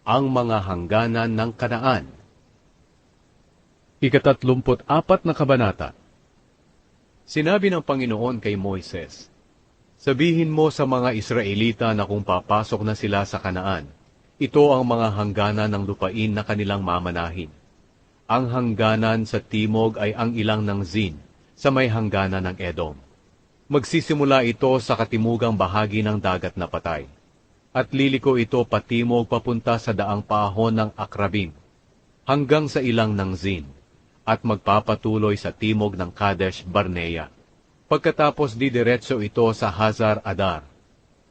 ang mga hangganan ng Kanaan. 34 na kabanata. Sinabi ng Panginoon kay Moises, sabihin mo sa mga Israelita na kung papasok na sila sa Kanaan, ito ang mga hangganan ng lupain na kanilang mamanahin. Ang hangganan sa timog ay ang ilang ng Zin, sa may hangganan ng Edom. Magsisimula ito sa katimugang bahagi ng dagat na patay, at liliko ito patimog papunta sa daang paahon ng Akrabim, hanggang sa ilang ng Zin, at magpapatuloy sa timog ng Kadesh Barnea. Pagkatapos didiretso ito sa Hazar Adar,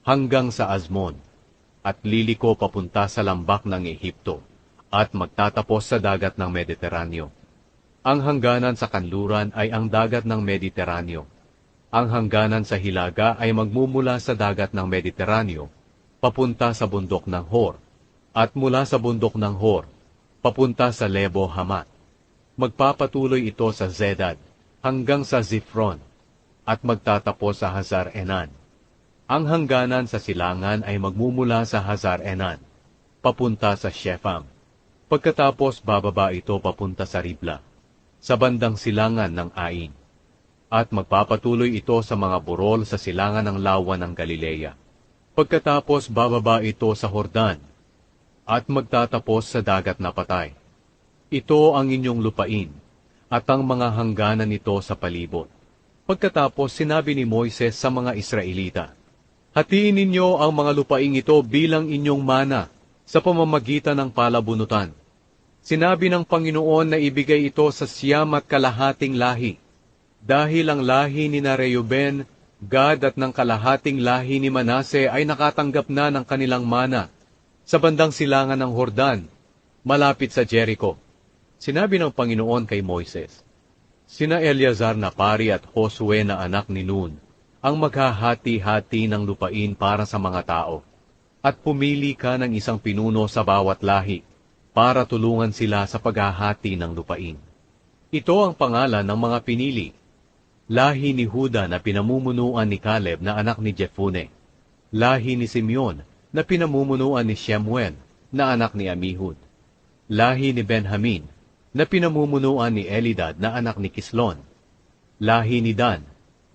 hanggang sa Azmon, at liliko papunta sa lambak ng Ehipto, at magtatapos sa dagat ng Mediteraneo. Ang hangganan sa kanluran ay ang dagat ng Mediteraneo. Ang hangganan sa hilaga ay magmumula sa dagat ng Mediteraneo, papunta sa bundok ng Hor, at mula sa bundok ng Hor, papunta sa Lebo Hamat. Magpapatuloy ito sa Zedad, hanggang sa Zifron, at magtatapos sa Hazar Enan. Ang hangganan sa silangan ay magmumula sa Hazar Enan, papunta sa Shepham. Pagkatapos bababa ito papunta sa Ribla, sa bandang silangan ng Ain. At magpapatuloy ito sa mga burol sa silangan ng lawa ng Galilea. Pagkatapos bababa ito sa Hordan, at magtatapos sa dagat na patay. Ito ang inyong lupain, at ang mga hangganan nito sa palibot. Pagkatapos sinabi ni Moises sa mga Israelita, hatiin ninyo ang mga lupaing ito bilang inyong mana, sa pamamagitan ng palabunutan. Sinabi ng Panginoon na ibigay ito sa 9 lahi, dahil ang lahi ni Reuben, Gad at ng kalahating lahi ni Manase ay nakatanggap na ng kanilang mana sa bandang silangan ng Hordan, malapit sa Jericho. Sinabi ng Panginoon kay Moises, sina Eleazar na pari at Josue na anak ni Nun ang maghahati-hati ng lupain para sa mga tao, at pumili ka ng isang pinuno sa bawat lahi para tulungan sila sa paghahati ng lupain. Ito ang pangalan ng mga pinili. Lahi ni Huda na pinamumunuan ni Caleb na anak ni Jephunneh. Lahi ni Simeon na pinamumunuan ni Shemuel na anak ni Amihud. Lahi ni Benjamin na pinamumunuan ni Elidad na anak ni Kislon. Lahi ni Dan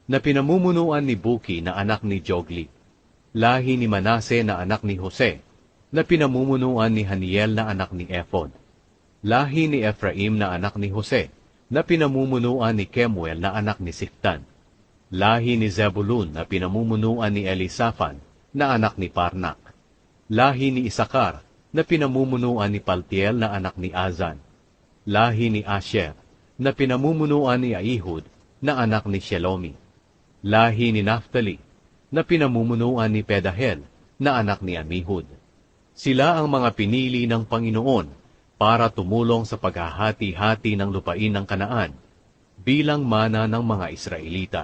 na pinamumunuan ni Buki na anak ni Jogli. Lahi ni Manase na anak ni Jose na pinamumunuan ni Haniel na anak ni Ephod. Lahi ni Ephraim na anak ni Jose na pinamumunuan ni Kemuel na anak ni Siftan. Lahi ni Zebulun na pinamumunuan ni Elisaphan na anak ni Parnak. Lahi ni Isakar na pinamumunuan ni Paltiel na anak ni Azan. Lahi ni Asher na pinamumunuan ni Ahihud na anak ni Shelomi. Lahi ni Naphtali na pinamumunuan ni Pedahel na anak ni Amihud. Sila ang mga pinili ng Panginoon para tumulong sa paghahati-hati ng lupain ng Kanaan bilang mana ng mga Israelita.